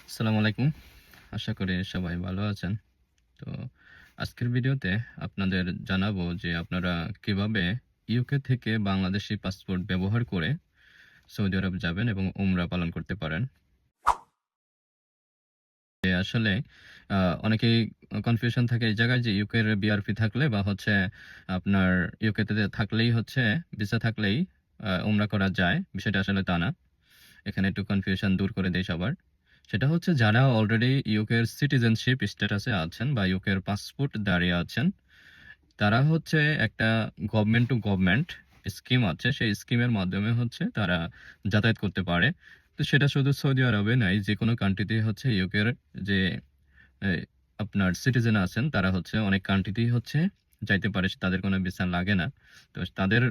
আসসালামু আলাইকুম। আশা করি সবাই ভালো আছেন। তো আজকের ভিডিওতে আপনাদের জানাবো যে আপনারা কিভাবে ইউকে থেকে বাংলাদেশী পাসপোর্ট ব্যবহার করে সৌদি আরব যাবেন এবং উমরা পালন করতে পারেন। আসলে আ অনেকেই কনফিউশন থাকে এই জায়গায় যে ইউকের বিআরপি থাকলে বা হচ্ছে আপনার ইউকেতে থাকলেই হচ্ছে ভিসা থাকলেই উমরা করা যায়। বিষয়টা আসলে তা না। এখানে একটু কনফিউশন দূর করে দেই সবার। সেটা হচ্ছে যারা অলরেডি ইউকের সিটিজেনশিপ স্ট্যাটাসে আছেন বা ইউকের পাসপোর্ট দাঁড়িয়ে আছেন, তারা হচ্ছে একটা গভর্নমেন্ট টু গভর্নমেন্ট স্কিম আছে। সেই স্কিমের মাধ্যমে হচ্ছে তারা যাতায়াত করতে পারে। তো সেটা শুধু সৌদি আরবে নয়, যেকোনো কান্ট্রিতেই হচ্ছে ইউকের যে এ আপনার সিটিজেন আছেন তারা হচ্ছে অনেক কান্ট্রিতেই হচ্ছে যাইতে পারে। তাদের কোনো ভিসা লাগে না। তো তাদের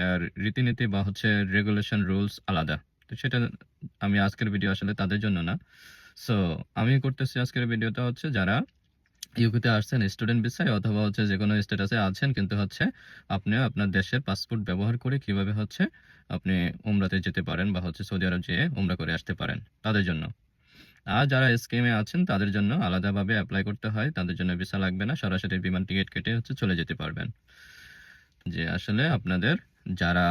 আ রীতিনীতি বা হচ্ছে রেগুলেশন রুলস আলাদা। তো সেটা আমি আজকের ভিডিও আসলে তাদের জন্য না। সো আমি করতেছি আজকের ভিডিওটা হচ্ছে যারা ইউকেতে আসছেন স্টুডেন্ট ভিসায় অথবা হচ্ছে যেকোনো স্ট্যাটাসে আছেন কিন্তু হচ্ছে আপনি আপনার দেশের পাসপোর্ট ব্যবহার করে কিভাবে হচ্ছে আপনি উমরাতে যেতে পারেন বা হচ্ছে সৌদি আরব যেয়ে উমরা করে আসতে পারেন তাদের জন্য। আর যারা স্কিমে আছেন তাদের জন্য আলাদাভাবে এপ্লাই করতে হয়। তাদের জন্য ভিসা লাগবে না। সরাসরি বিমান টিকেট কেটে হচ্ছে চলে যেতে পারবেন। যে আসলে আপনাদের যারা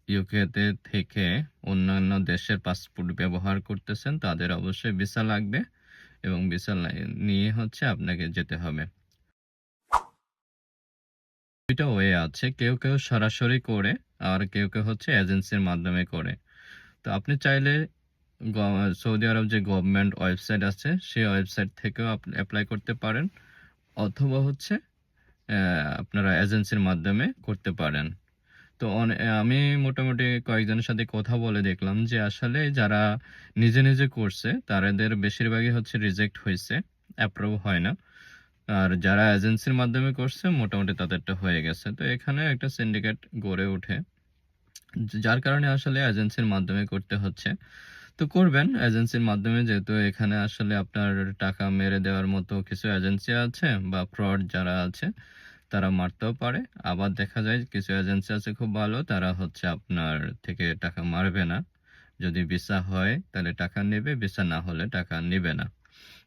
ইউকেতে থেকে অন্যান্য দেশের পাসপোর্ট ব্যবহার করতেছেন তাদের অবশ্যই ভিসা লাগবে এবং ভিসা নিয়ে হচ্ছে আপনাকে যেতে হবে। ২ টা ওয়ে আছে। কেউ সরাসরি করে আর কেউ হচ্ছে এজেন্সির মাধ্যমে করে। তো আপনি চাইলে গ সৌদি আরব যে গভর্নমেন্ট ওয়েবসাইট আছে সেই ওয়েবসাইট থেকেও এপ্লাই করতে পারেন অথবা হচ্ছে অ্যা আপনারা এজেন্সির মাধ্যমে করতে পারেন। তো আমি মোটামুটি কয়েকজনের সাথে কথা বলে দেখলাম যে আসলে যারা নিজে করছে তাদের বেশিরভাগই হচ্ছে রিজেক্ট হইছে, অ্যাপ্রুভ হয় না। আর যারা এজেন্সির মাধ্যমে করছে মোটামুটি তাদেরটা হয়ে গেছে। তো এখানে একটা সিন্ডিকেট গড়ে ওঠে। যার কারণে আসলে এজেন্সির মাধ্যমে করতে হচ্ছে। তো করবেন এজেন্সির মাধ্যমে যেহেতু এখানে আসলে আপনার টাকা মেরে দেওয়ার মতো কিছু এজেন্সি আছে বা ফ্রড যারা আছে তারা মারতেও পারে। আবার দেখা যায় কিছু এজেন্সি আছে খুব ভালো, তারা হচ্ছে আপনার থেকে টাকা মারবে না। যদি ভিসা হয় তাহলে টাকা নেবে, ভিসা না হলে টাকা নিবে না।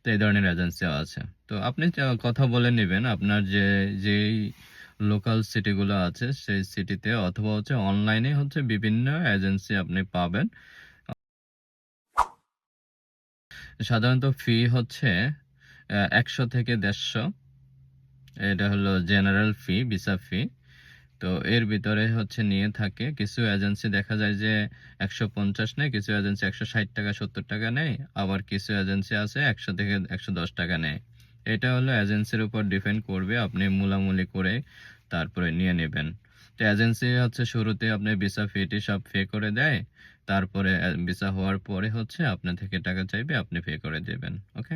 তো এই ধরনের এজেন্সিও আছে। তো আপনি কথা বলে নিবেন আপনার যেই লোকাল সিটিগুলো আছে সেই সিটিতে অথবা হচ্ছে অনলাইনে হচ্ছে বিভিন্ন এজেন্সি আপনি পাবেন। সাধারণত ফি হচ্ছে ১০০ থেকে ১৫০। এটা হলো জেনারেল ফি, ভিসা ফি। তো এর ভিতরে হচ্ছে নিয়ে থাকে। কিছু এজেন্সি দেখা যায় যে ১৫০ নেয়, কিছু এজেন্সি ৳১৬০, ৳৭০ নেয়। আবার কিছু এজেন্সি আছে ১০০ থেকে ৳১১০ নেয়। এটা হলো এজেন্সির উপর ডিপেন্ড করবে। আপনি মূলামূলি করে তারপরে নিয়ে নিবেন। তো এজেন্সি হচ্ছে শুরুতে আপনার ভিসা ফি-টি সব পে করে দেয়। তারপরে ভিসা হওয়ার পরে হচ্ছে আপনার থেকে টাকা চাইবে, আপনি পে করে দিবেন। ওকে?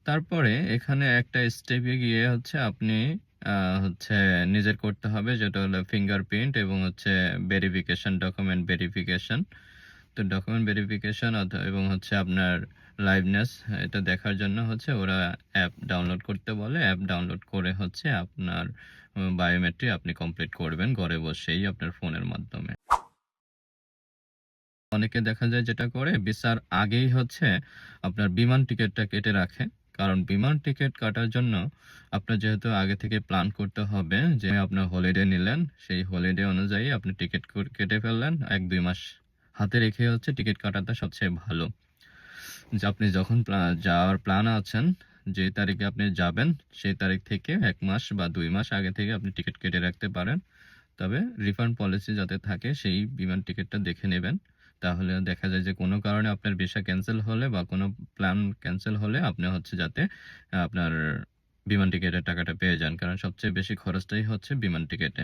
তারপরে এখানে একটা স্টেপে গিয়ে হচ্ছে আপনি আ হচ্ছে নিজের করতে হবে যেটা হলো ফিঙ্গারপ্রিন্ট এবং হচ্ছে ভেরিফিকেশন, ডকুমেন্ট ভেরিফিকেশন। তো ডকুমেন্ট ভেরিফিকেশন এবং হচ্ছে আপনার লাইভনেস এটা দেখার জন্য হচ্ছে ওরা অ্যাপ ডাউনলোড করতে বলে। অ্যাপ ডাউনলোড করে হচ্ছে আপনার বায়োমেট্রিক আপনি কমপ্লিট করবেন ঘরে বসেই আপনার ফোনের মাধ্যমে। অনেকে দেখা যায় যেটা করে ভিসার আগেই হচ্ছে আপনার বিমান টিকেটটা কেটে রাখে। কারণ বিমান টিকেট কাটার জন্য আপনার যেহেতু আগে থেকে প্ল্যান করতে হবে যে আপনার হলিডে নিলেন, সেই হলিডে অনুযায়ী আপনি টিকেট কেটে ফেললেন ১-২ মাস হাতে রেখে হচ্ছে টিকিট কাটাটা সবচেয়ে ভালো। যে আপনি যখন যাওয়ার প্ল্যান আছেন, যে তারিখে আপনি যাবেন সেই তারিখ থেকে ১ মাস বা ২ মাস আগে থেকে আপনি টিকিট কেটে রাখতে পারেন। তবে রিফান্ড পলিসি যাতে থাকে সেই বিমান টিকেটটা দেখে নেবেন। তাহলে দেখা যায় যে কোনো কারণে আপনার ভিসা ক্যানসেল হলে বা কোনো প্ল্যান ক্যানসেল হলে আপনি হচ্ছে যাতে আপনার বিমান টিকেটের টাকাটা পেয়ে যান। কারণ সবচেয়ে বেশি খরচটাই হচ্ছে বিমান টিকেটে।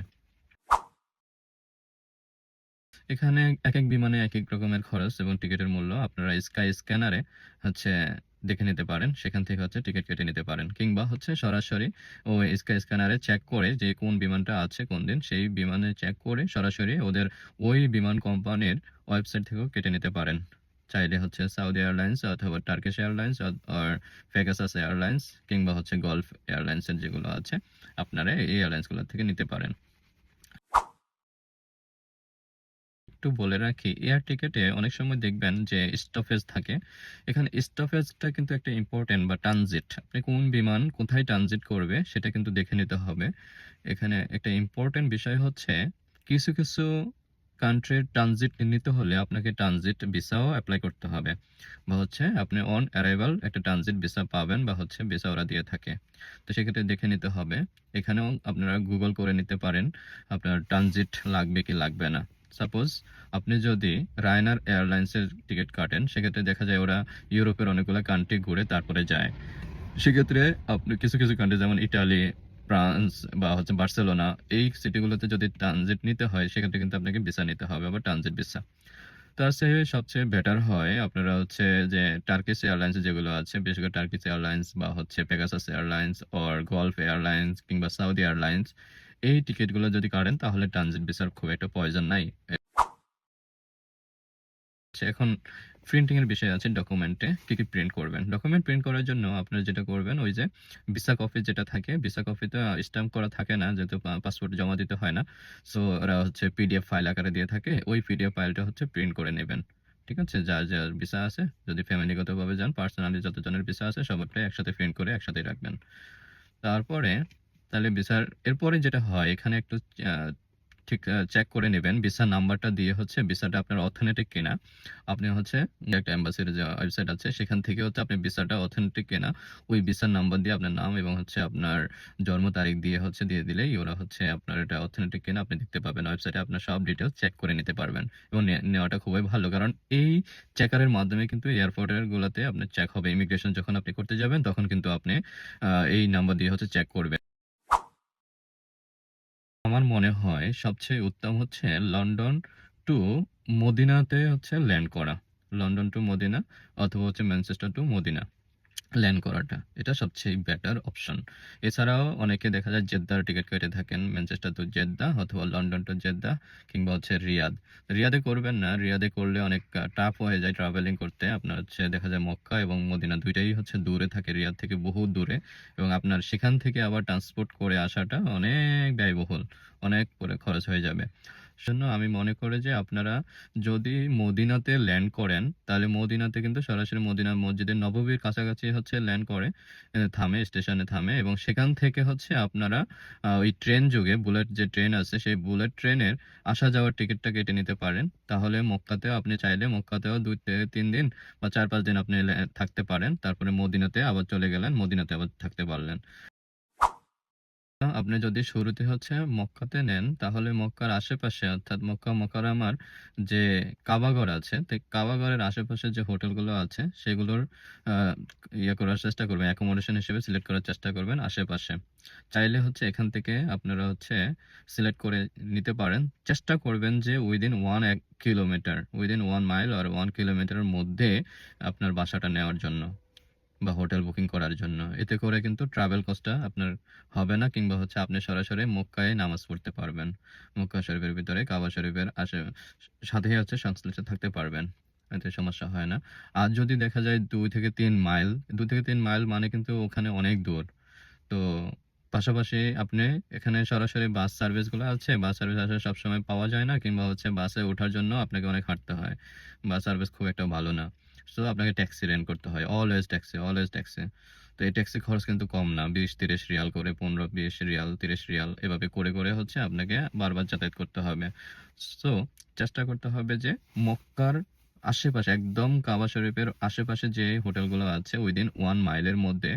এখানে একেক বিমানে একেক রকমের খরচ এবং টিকেটের মূল্য আপনারা স্কাই স্ক্যানারে হচ্ছে দেখে নিতে পারেন। সেখান থেকে হচ্ছে টিকেট কেটে নিতে পারেন। কিংবা হচ্ছে সরাসরি ওই স্কাই স্ক্যানারে চেক করে যে কোন বিমানটা আছে কোনদিন, সেই বিমানে চেক করে সরাসরি ওদের ওই বিমান কোম্পানির ওয়েবসাইট থেকেও কেটে নিতে পারেন। চাইলে হচ্ছে সাউদি এয়ারলাইন্স অথবা Turkish airlines or Pegasus airlines কিংবা হচ্ছে গালফ এয়ারলাইন্সের যেগুলো আছে, আপনারা এই এয়ারলাইন্সগুলো থেকে নিতে পারেন। একটু বলে রাখি, এয়ার টিকেটে অনেক সময় দেখবেন যে স্টপেজ থাকে। এখানে স্টপেজটা কিন্তু একটা ইম্পোর্টেন্ট বা ট্রানজিট। আপনি কোন বিমান কোথায় ট্রানজিট করবে সেটা কিন্তু দেখে নিতে হবে। এখানে একটা ইম্পোর্টেন্ট বিষয় হচ্ছে কিছু, কিছু কান্ট্রির ট্রানজিট নিতে হলে আপনাকে ট্রানজিট ভিসাও এপ্লাই করতে হবে। বা হচ্ছে আপনি অন অ্যারাইভাল একটা ট্রানজিট ভিসা পাবেন বা হচ্ছে ভিসা ওরা দিয়ে থাকে। তো সেক্ষেত্রে দেখে নিতে হবে। এখানেও আপনারা গুগল করে নিতে পারেন আপনার ট্রানজিট লাগবে কি লাগবে না। সাপোজ আপনি যদি রায়নার এয়ারলাইন্সের টিকিট কাটেন, সেক্ষেত্রে দেখা যায় ওরা ইউরোপের অনেকগুলো কান্ট্রি ঘুরে তারপরে যায়। সেক্ষেত্রে আপনি কিছু, কিছু কান্ট্রি যেমন ইটালি, ফ্রান্স বা হচ্ছে বার্সেলোনা এই সিটিগুলোতে যদি ট্রানজিট নিতে হয় সেক্ষেত্রে কিন্তু আপনাকে ভিসা নিতে হবে বা ট্রানজিট ভিসা। তার চেয়ে সবচেয়ে বেটার হয় আপনারা হচ্ছে যে টার্কিশ এয়ারলাইন্স যেগুলো আছে, বিশেষ করে টার্কিশ এয়ারলাইন্স বা হচ্ছে Pegasus airlines or golf airlines কিংবা সাউদি এয়ারলাইন্স এই টিকিটগুলো যদি কাটেন তাহলে ট্রানজিট ভিসার খুব একটা প্রয়োজন নাই। আচ্ছা, এখন প্রিন্টিং এর বিষয় আছে ডকুমেন্টে কি, কি প্রিন্ট করবেন। ডকুমেন্ট প্রিন্ট করার জন্য আপনারা যেটা করবেন ওই যে ভিসা কপি যেটা থাকে, ভিসা কপিতে স্ট্যাম্প করা থাকে না যেহেতু পাসপোর্ট জমা দিতে হয় না। সো ওরা হচ্ছে পিডিএফ ফাইল আকারে দিয়ে থাকে। ওই পিডিএফ ফাইলটা হচ্ছে প্রিন্ট করে নেবেন। ঠিক আছে? যার, যার ভিসা আছে, যদি ফ্যামিলিগতভাবে যান, পার্সোনালি যতজনের ভিসা আছে সবারটাই একসাথে প্রিন্ট করে একসাথেই রাখবেন। তারপরে তাহলে ভিসার এরপরে যেটা হয় এখানে একটু আ ঠিক চেক করে নিবেন ভিসা নাম্বারটা দিয়ে হচ্ছে ভিসাটা আপনার অথেন্টিক কিনা। আপনি হচ্ছে একটা এম্বাসির যে ওয়েবসাইট আছে সেখান থেকে হচ্ছে আপনি ভিসাটা অথেন্টিক কিনা ওই ভিসার নাম্বার দিয়ে আপনার নাম এবং হচ্ছে আপনার জন্ম তারিখ দিয়ে হচ্ছে দিয়ে দিলেই ওরা হচ্ছে আপনার এটা অথেন্টিক কিনা আপনি দেখতে পাবেন। ওয়েবসাইটে আপনার সব ডিটেইলস চেক করে নিতে পারবেন এবং নেওয়াটা খুবই ভালো। কারণ এই চেকারের মাধ্যমে কিন্তু এয়ারপোর্টের গুলাতে আপনার চেক হবে। ইমিগ্রেশন যখন আপনি করতে যাবেন তখন কিন্তু আপনি এই নাম্বার দিয়ে হচ্ছে চেক করবেন। আমার মনে হয় সবচেয়ে উত্তম হচ্ছে লন্ডন টু মদিনাতে হচ্ছে ল্যান্ড করা। লন্ডন টু মদিনা অথবা হচ্ছে ম্যানচেস্টার টু মদিনা ল্যান্ড করাটা। এটা সবচেয়ে বেটার অপশন। এছাড়াও অনেকে দেখা যায় জেদ্দার টিকিট কেটে থাকেন। ম্যানচেস্টার টু জেদ্দা অথবা লন্ডন টু জেদ্দা কিংবা হচ্ছে রিয়াদ। রিয়াদে করবেন না। রিয়াদে করলে অনেক টাফ হয়ে যায় ট্রাভেলিং করতে। আপনার হচ্ছে দেখা যায় মক্কা এবং মদিনা ২ টাই হচ্ছে দূরে থাকে। রিয়াদ থেকে বহু দূরে এবং আপনার সেখান থেকে আবার ট্রান্সপোর্ট করে আসাটা অনেক ব্যয়বহুল। অনেক করে খরচ হয়ে যাবে। সেজন্য আমি মনে করি যে আপনারা যদি মদিনাতে ল্যান্ড করেন, তাহলে মদিনাতে কিন্তু সরাসরি মদিনা মসজিদে নববীর কাছাকাছি হচ্ছে ল্যান্ড করে, থামে, স্টেশনে থামে এবং সেখান থেকে হচ্ছে আপনারা ওই ট্রেন যোগে বুলেট যে ট্রেন আছে, সেই বুলেট ট্রেনের আসা যাওয়ার টিকিটটা কেটে নিতে পারেন। তাহলে মক্কাতেও আপনি চাইলে মক্কাতেও ২ থেকে ৩ দিন বা ৪-৫ দিন আপনি থাকতে পারেন। তারপরে মদিনাতে আবার চলে গেলেন, মদিনাতে আবার থাকতে পারলেন। আপনি যদি শুরুতে হচ্ছে মক্কাতে নেন তাহলে মক্কার আশেপাশে অর্থাৎ মক্কা মুকাররমার যে কাবাগর আছে, তো কাবাগরের আশেপাশে যে হোটেলগুলো আছে সেগুলোর আহ, করার চেষ্টা করবেন, অ্যাকোমোডেশন হিসেবে সিলেক্ট করার চেষ্টা করবেন আশেপাশে। চাইলে হচ্ছে এখান থেকে আপনারা হচ্ছে সিলেক্ট করে নিতে পারেন। চেষ্টা করবেন যে উইদিন 1 কিলোমিটার, উইদিন 1 মাইল আর 1 কিলোমিটারের মধ্যে আপনার বাসাটা নেওয়ার জন্য বা হোটেল বুকিং করার জন্য। এতে করে কিন্তু ট্রাভেল কস্টটা আপনার হবে না কিংবা হচ্ছে আপনি সরাসরি মক্কায় নামাজ পড়তে পারবেন। মক্কা শরীফের ভিতরে কাবা শরীফের সাথেই হচ্ছে সংশ্লিষ্ট থাকতে পারবেন। এতে সমস্যা হয় না। আর যদি দেখা যায় ২ থেকে ৩ মাইল, ২ থেকে ৩ মাইল মানে কিন্তু ওখানে অনেক দূর। তো পাশাপাশি আপনি এখানে সরাসরি বাস সার্ভিসগুলো আছে। বাস সার্ভিস আসলে সবসময় পাওয়া যায় না কিংবা হচ্ছে বাসে ওঠার জন্য আপনাকে অনেক হাঁটতে হয়। বাস সার্ভিস খুব একটা ভালো না। সো আপনাকে ট্যাক্সি রেন্ট করতে হয়। Always taxi, always taxi. তো এই ট্যাক্সি খরচ কিন্তু কম না। ২০-৩০ রিয়াল করে ১৫-২০ রিয়াল, ৩০ রিয়াল এভাবে করে, করে হচ্ছে আপনাকে বারবার যাতায়াত করতে হবে। সো চেষ্টা করতে হবে যে মক্কার আশেপাশে একদম কাবা শরীফের আশেপাশে যে হোটেলগুলো আছে উইদিন 1 মাইলের মধ্যে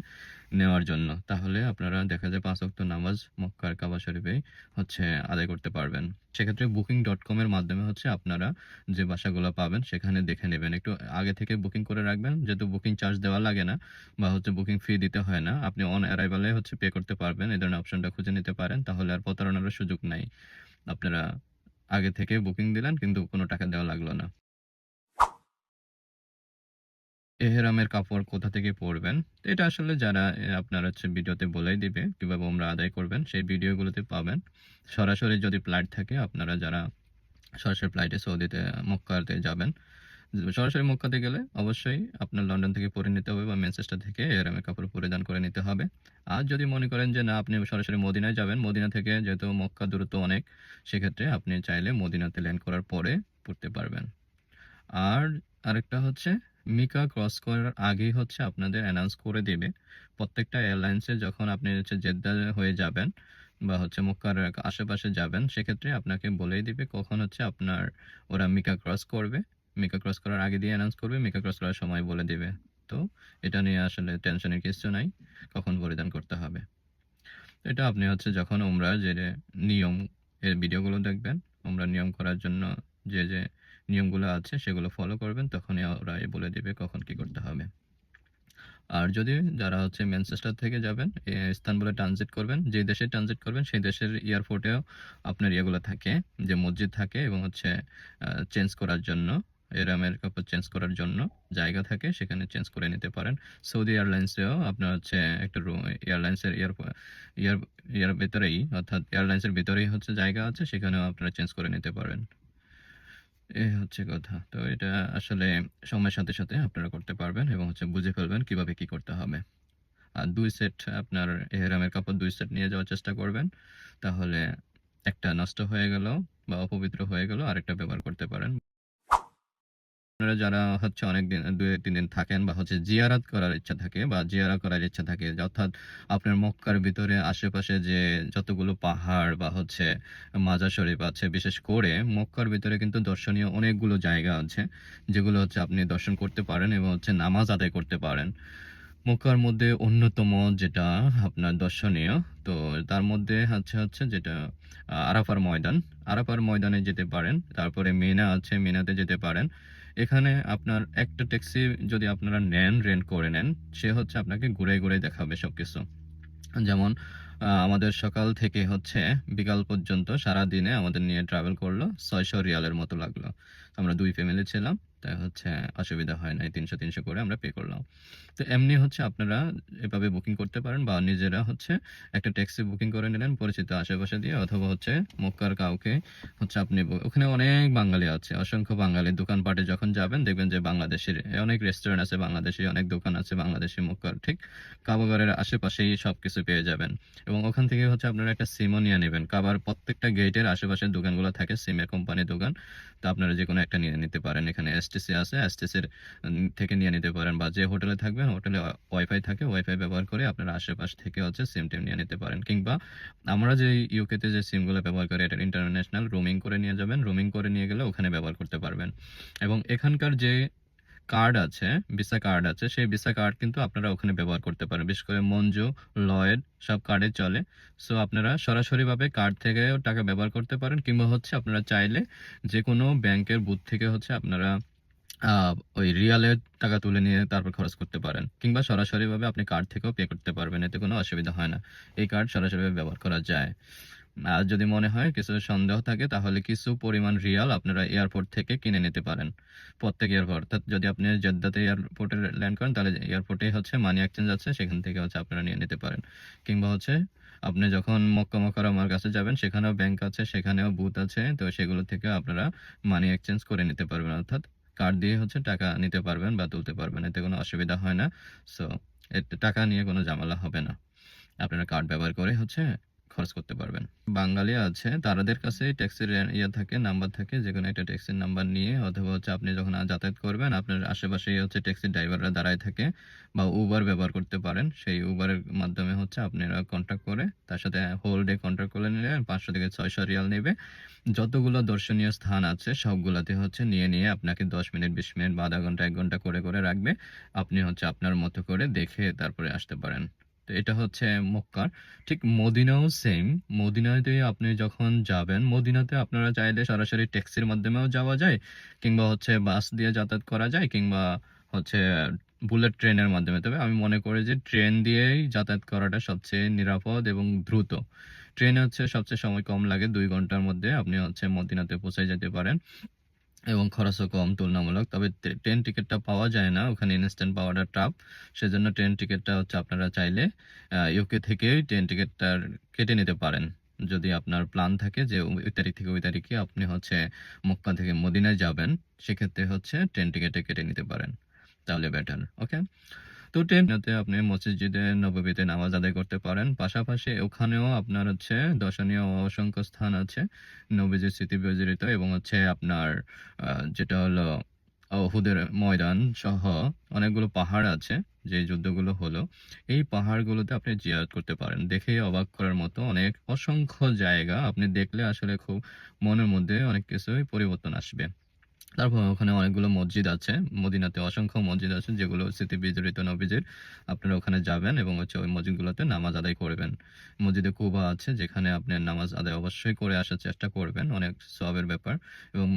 নেওয়ার জন্য। তাহলে আপনারা দেখা যায় ৫ ওয়াক্ত নামাজ মক্কার কাবা শরীফেই হচ্ছে আদায় করতে পারবেন। সেক্ষেত্রে booking.com এর মাধ্যমে হচ্ছে আপনারা যে বাসাগুলো পাবেন সেখানে দেখে নেবেন। একটু আগে থেকে বুকিং করে রাখবেন। যেহেতু বুকিং চার্জ দেওয়া লাগে না বা হচ্ছে বুকিং ফি দিতে হয় না। আপনি অন অ্যারাইভাল এ হচ্ছে পে করতে পারবেন। এই ধরনের অপশনটা খুঁজে নিতে পারেন। তাহলে আর প্রতারণার সুযোগ নাই। আপনারা আগে থেকে বুকিং দিলেন কিন্তু কোনো টাকা দেওয়া লাগলো না। এহরামের কাপড় কোথা থেকে পরবেন? তো এটা আসলে যারা আপনার হচ্ছে ভিডিওতে বলেই দিবে কিভাবে ওমরা আদায় করবেন। সেই ভিডিওগুলোতে পাবেন। সরাসরি যদি ফ্লাইট থাকে আপনারা যারা সরাসরি ফ্লাইটে সৌদিতে মক্কাতে যাবেন। সরাসরি মক্কাতে গেলে অবশ্যই আপনার লন্ডন থেকে পরে নিতে হবে বা ম্যানচেস্টার থেকে এহরামের কাপড় পরিধান করে নিতে হবে। আর যদি মনে করেন যে না আপনি সরাসরি মদিনায় যাবেন, মদিনা থেকে যেহেতু মক্কা দূরত্ব অনেক, সেক্ষেত্রে আপনি চাইলে মদিনাতে ল্যান্ড করার পরে পড়তে পারবেন। আর আরেকটা হচ্ছে মিকা ক্রস করার আগেই হচ্ছে আপনাদের অ্যানাউন্স করে দিবে। প্রত্যেকটা এয়ারলাইন্সে যখন আপনি হচ্ছে জেদ্দা হয়ে যাবেন বা হচ্ছে মক্কার আশেপাশে যাবেন, সেক্ষেত্রে আপনাকে বলেই দিবে কখন হচ্ছে আপনার ওরা মিকা ক্রস করবে। মিকা ক্রস করার আগে দিয়ে অ্যানাউন্স করবে, মিকা ক্রস করার সময় বলে দিবে। তো এটা নিয়ে আসলে টেনশনের কিছু নাই, কখন পরিধান করতে হবে। এটা আপনি হচ্ছে যখন উমরার যে নিয়ম এর ভিডিওগুলো দেখবেন, উমরা নিয়ম করার জন্য যে নিয়মগুলো আছে সেগুলো ফলো করবেন, তখনই ওরা বলে দিবে কখন কি করতে হবে। আর যদি যারা হচ্ছে ম্যানচেস্টার থেকে যাবেন, ইস্তানবুলে ট্রানজিট করবেন, যে দেশে ট্রানজিট করবেন সেই দেশের এয়ারপোর্টেও আপনার ইয়েগুলো থাকে, যে মসজিদ থাকে এবং হচ্ছে চেঞ্জ করার জন্য, এরামের কাপড় চেঞ্জ করার জন্য জায়গা থাকে, সেখানে চেঞ্জ করে নিতে পারেন। সৌদি এয়ারলাইন্সেও আপনার হচ্ছে একটা রুম, এয়ারলাইন্সের ইয়ার ইয়ার ভেতরেই, অর্থাৎ এয়ারলাইন্সের ভেতরেই হচ্ছে জায়গা আছে, সেখানেও আপনারা চেঞ্জ করে নিতে পারেন। এই হচ্ছে কথা। তো এটা আসলে সময়ের সাথে সাথে আপনারা করতে পারবেন এবং হচ্ছে বুঝে ফেলবেন কিভাবে কি করতে হবে। আর ২ সেট আপনার এহরামের কাপড় ২ সেট নিয়ে যাওয়ার চেষ্টা করবেন। তাহলে একটা নষ্ট হয়ে গেল বা অপবিত্র হয়ে গেল, আরেকটা ব্যবহার করতে পারেন। আপনারা যারা হচ্ছে অনেকদিন ২-৩ দিন থাকেন বা হচ্ছে জিয়ারাত করার ইচ্ছা থাকে বা জিয়ারা করার ইচ্ছা থাকে, অর্থাৎ আপনার মক্কার ভিতরে আশেপাশে যে যতগুলো পাহাড় বা হচ্ছে মাজার শরীফ আছে, বিশেষ করে মক্কার ভিতরে কিন্তু দর্শনীয় অনেকগুলো জায়গা আছে, যেগুলো হচ্ছে আপনি দর্শন করতে পারেন এবং হচ্ছে নামাজ আদায় করতে পারেন। মক্কার মধ্যে অন্যতম যেটা আপনার দর্শনীয়, তো তার মধ্যে হচ্ছে যেটা আরাফার ময়দান। আরাফার ময়দানে যেতে পারেন। তারপরে মিনা আছে, মিনাতে যেতে পারেন। এখানে আপনার একটা ট্যাক্সি যদি আপনারা নেন, রেন্ট করে নেন, সে হচ্ছে আপনাকে ঘুরে ঘুরে দেখাবে সবকিছু। যেমন আমাদের সকাল থেকে হচ্ছে বিকাল পর্যন্ত সারাদিনে আমাদের নিয়ে ট্রাভেল করলো ৬০০ রিয়ালের মতো লাগলো। আমরা ২ ফ্যামিলি ছিলাম, তাই হচ্ছে অসুবিধা হয় নাই। ৩০০ করে আমরা পে করলাম। তো এমনি হচ্ছে আপনারা এভাবে বুকিং করতে পারেন বা নিজেরা হচ্ছে একটা ট্যাক্সি বুকিং করে নিলেন পরিচিত আশেপাশে দিয়ে, অথবা হচ্ছে মক্কার কাউকে হচ্ছে আপনি ওখানে অনেক বাঙালি আছে, অসংখ্য বাঙালি। দোকানপাটে যখন যাবেন দেখবেন যে বাংলাদেশের অনেক রেস্টুরেন্ট আছে, বাংলাদেশি অনেক দোকান আছে, বাংলাদেশি মক্কার ঠিক কাবাগরের আশেপাশেই সবকিছু পেয়ে যাবেন। এবং ওখান থেকে হচ্ছে আপনারা একটা সিমও নিয়ে নেবেন। কাবার প্রত্যেকটা গেটের আশেপাশের দোকানগুলো থাকে সিমের কোম্পানির দোকান। তো আপনারা যে কোনো একটা নিয়ে নিতে পারেন। এখানে এসটিসি আছে, এসটিসির থেকে নিয়ে নিতে পারেন, বা যে হোটেলে থাকবেন হোটেলে ওয়াইফাই থাকে, ওয়াইফাই ব্যবহার করে আপনারা আশেপাশ থেকে হচ্ছে সিম টিম নিয়ে নিতে পারেন। কিংবা আমরা যে ইউকেতে যে সিমগুলো ব্যবহার করি, এটা ইন্টারন্যাশনাল, রোমিং করে নিয়ে যাবেন, রোমিং করে নিয়ে গেলে ওখানে ব্যবহার করতে পারবেন। এবং এখানকার যে কার্ড আছে, ভিসা কার্ড আছে, সেই ভিসা কার্ড কিন্তু আপনারা ওখানে ব্যবহার করতে পারেন। বিশেষ করে মঞ্জু, লয়েড সব কার্ডে চলে। সো আপনারা সরাসরিভাবে কার্ড থেকেও টাকা ব্যবহার করতে পারেন, কিংবা হচ্ছে আপনারা চাইলে যেকোনো ব্যাংকের বুথ থেকে হচ্ছে আপনারা আ ওই রিয়ালের টাকা তুলে নিয়ে তারপর খরচ করতে পারেন। কিংবা সরাসরিভাবে আপনি কার্ড থেকেও পে করতে পারবেন। এতে কোনো অসুবিধা হয় না। এই কার্ড সরাসরিভাবে ব্যবহার করা যায়। আর যদি মনে হয় কিছু সন্দেহ থাকে, তাহলে কিছু পরিমাণ রিয়াল আপনারা এয়ারপোর্ট থেকে কিনে নিতে পারেন। প্রত্যেক এয়ারপোর্ট, অর্থাৎ যদি আপনি জেদ্দাতে এয়ারপোর্টে ল্যান্ড করেন, তাহলে এয়ারপোর্টেই হচ্ছে মানি এক্সচেঞ্জ আছে, সেখান থেকে হচ্ছে আপনারা নিয়ে নিতে পারেন। কিংবা হচ্ছে আপনি যখন মক্কা মুকাররমার কাছে যাবেন, সেখানেও ব্যাংক আছে, সেখানেও বুথ আছে। তো সেগুলো থেকে আপনারা মানি এক্সচেঞ্জ করে নিতে পারবেন। অর্থাৎ কার্ড দিয়ে হচ্ছে টাকা নিতে পারবেন বা তুলতে পারবেন। এতে কোনো অসুবিধা হয় না। সো এতে টাকা নিয়ে কোনো ঝামেলা হবে না। আপনারা কার্ড ব্যবহার করে হচ্ছে খরচ করতে পারবেন। বাঙালি আছে, তাদের কাছে ট্যাক্সির থাকে, নাম্বার থাকে। যেকোনো একটা ট্যাক্সির নাম্বার নিয়ে, অথবা হচ্ছে আপনি যখন যাতায়াত করবেন, আপনার আশেপাশেই হচ্ছে ট্যাক্সির ড্রাইভাররা দাঁড়ায় থাকে, বা উবার ব্যবহার করতে পারেন। সেই উবারের মাধ্যমে হচ্ছে আপনারা কন্ট্যাক্ট করে তার সাথে হোল ডে কন্ট্যাক্ট করে নিলেন। ৫০০ থেকে ৬০০ রিয়াল নেবে। যতগুলো দর্শনীয় স্থান আছে সবগুলাতে হচ্ছে নিয়ে আপনাকে ১০ মিনিট, ২০ মিনিট বা ০.৫ ঘন্টা, ১ ঘন্টা করে রাখবে। আপনি হচ্ছে আপনার মতো করে দেখে তারপরে আসতে পারেন। তো এটা হচ্ছে মক্কার। ঠিক মদিনাও সেম। মদিনাতে আপনি যখন যাবেন, মদিনাতে আপনারা চাইলে সরাসরি ট্যাক্সির মাধ্যমেও যাওয়া যায়, কিংবা হচ্ছে বাস দিয়ে যাতায়াত করা যায়, কিংবা হচ্ছে বুলেট ট্রেনের মাধ্যমে। তবে আমি মনে করি যে ট্রেন দিয়েই যাতায়াত করাটা সবচেয়ে নিরাপদ এবং দ্রুত। ট্রেনে হচ্ছে সবচেয়ে সময় কম লাগে, ২ ঘন্টার মধ্যে আপনি হচ্ছে মদিনাতে পৌঁছে যেতে পারেন এবং খরচও কম তুলনামূলক। তবে ট্রেন টিকেটটা পাওয়া যায় না, ওখানে ইনস্ট্যান্ট পাওয়াটা টাফ। সেজন্য ট্রেন টিকেটটা হচ্ছে আপনারা চাইলে ইউকে থেকেই ট্রেন টিকেটটা কেটে নিতে পারেন। যদি আপনার প্ল্যান থাকে যে ওই তারিখ থেকে ওই তারিখে আপনি হচ্ছে মক্কা থেকে মদিনায় যাবেন, সেক্ষেত্রে হচ্ছে ট্রেন টিকেটটা কেটে নিতে পারেন। তাহলে বেটার। ওকে? তো টেমনাতে আপনি মসজিদে নববীতে নামাজ আদায় করতে পারেন। পাশাপাশি ওখানেও আপনার হচ্ছে দর্শনীয় অসংখ্য স্থান আছে। নবীজির স্মৃতি বিজড়িত এবং হচ্ছে আপনার যেটা হলো উহুদের ময়দান সহ অনেকগুলো পাহাড় আছে যে যুদ্ধগুলো হলো। এই পাহাড়গুলোতে আপনি জিয়ারত করতে পারেন। দেখেই অবাক করার মতো অনেক অসংখ্য জায়গা। আপনি দেখলে আসলে খুব মনের মধ্যে অনেক কিছুই পরিবর্তন আসবে। তারপর ওখানে অনেকগুলো মসজিদ আছে। মদিনাতে অসংখ্য মসজিদ আছে যেগুলো স্মৃতি বিজড়িত নবীজির। আপনারা ওখানে যাবেন এবং হচ্ছে ওই মসজিদগুলোতে নামাজ আদায় করবেন। মসজিদে কুবা আছে যেখানে আপনি নামাজ আদায় অবশ্যই করে আসার চেষ্টা করবেন। অনেক সওয়াবের ব্যাপার। এবং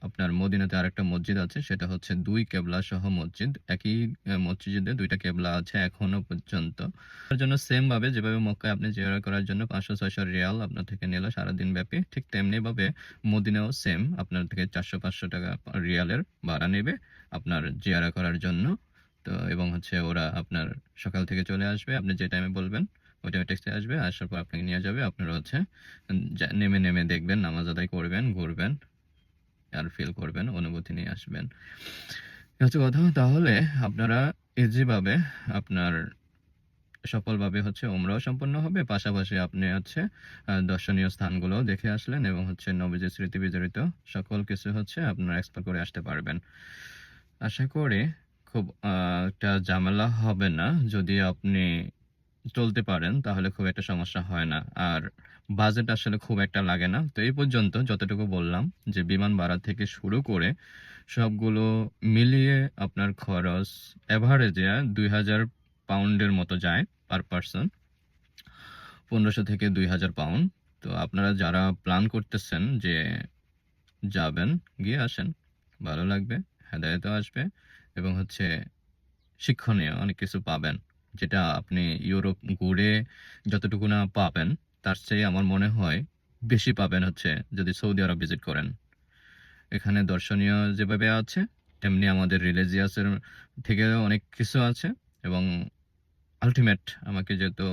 আপনার মদিনাতে আরেকটা মসজিদ আছে সেটা হচ্ছে ২ কেবলা সহ মসজিদ। একই মসজিদে ২ টা কেবলা আছে এখনো পর্যন্ত। তার জন্য সেম ভাবে যেভাবে মক্কায় আপনি জিয়ারত করার জন্য ৫০০-৬০০ রিয়াল আপনার থেকে নিল সারাদিন ব্যাপী, ঠিক তেমনি ভাবে মদিনাও সেম আপনার থেকে ৪০০-৫০০ টাকা রিয়ালের ভাড়া নেবে আপনার জিয়ারা করার জন্য। তো এবং হচ্ছে ওরা আপনার সকাল থেকে চলে আসবে। আপনি যে টাইমে বলবেন ওই টাইমে ট্যাক্সি আসবে। আসার পর আপনাকে নিয়ে যাবে। আপনারা হচ্ছে নেমে দেখবেন, নামাজ আদায় করবেন, ঘুরবেন আর ফিল করবেন, অনুভূতি নিয়ে আসবেন। এ হচ্ছে কথা। তাহলে আপনারা ইজি ভাবে আপনার সফলভাবে হচ্ছে উমরাও সম্পন্ন হবে। পাশাপাশি আপনি হচ্ছে দর্শনীয় স্থানগুলোও দেখে আসলেন এবং হচ্ছে নবীজির স্মৃতি বিজড়িত সকল কিছু হচ্ছে আপনারা এক্সপ্লোর করে আসতে পারবেন। আশা করি খুব একটা ঝামেলা হবে না। যদি আপনি চলতে পারেন তাহলে খুব একটা সমস্যা হয় না। আর বাজেট আসলে খুব একটা লাগে না। তো এই পর্যন্ত যতটুকু বললাম যে বিমান ভাড়া থেকে শুরু করে সবগুলো মিলিয়ে আপনার খরচ এভারেজে ৳২,০০০ মতো যায় পার পারসন। ১৫০০ থেকে ৳২,০০০। তো আপনারা যারা প্ল্যান করতেছেন যে যাবেন, গিয়ে আসেন। ভালো লাগবে, হেদায়েতও আসবে এবং হচ্ছে শিক্ষণীয় অনেক কিছু পাবেন। যেটা আপনি ইউরোপ ঘুরে যতটুকু না পাবেন, তার চেয়ে আমার মনে হয় বেশি পাবেন হচ্ছে যদি সৌদি আরব ভিজিট করেন। এখানে দর্শনীয় যেভাবে আছে, তেমনি আমাদের রিলিজিয়াস এর থেকেও অনেক কিছু আছে এবং আল্টিমেট আমাকে যেহেতু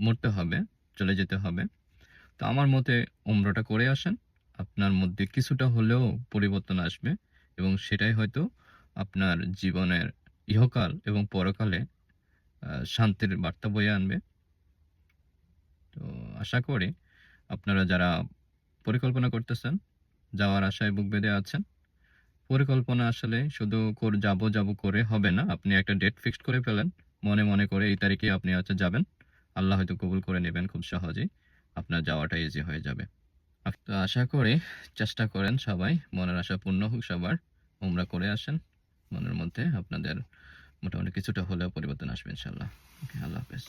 মরতে হবে, চলে যেতে হবে। তো আমার মতে উমরাটা করে আসেন। আপনার মধ্যে কিছুটা হলেও পরিবর্তন আসবে এবং সেটাই হয়তো আপনার জীবনের ইহকাল এবং পরকালে শান্তির বার্তা বয়ে আনবে। তো আশা করি আপনারা যারা পরিকল্পনা করতেছেন, যাওয়ার আশায় বুক বেঁধে আছেন, পরিকল্পনা আসলে শুধু যাবো করে হবে না। আপনি একটা ডেট ফিক্সড করে ফেলেন। মনে করে এই তারিখে আপনি হচ্ছে যাবেন। আল্লাহ হয়তো কবুল করে নেবেন খুব সহজেই। আপনার যাওয়াটা ইজি হয়ে যাবে। তো আশা করি চেষ্টা করেন সবাই। মনের আশা পূর্ণ হোক সবার। উমরা করে আসেন। মনের মধ্যে আপনাদের মোটামুটি কিছুটা হলেও পরিবর্তন আসবে ইনশাআল্লাহ। ওকে, আল্লাহ হাফেজ।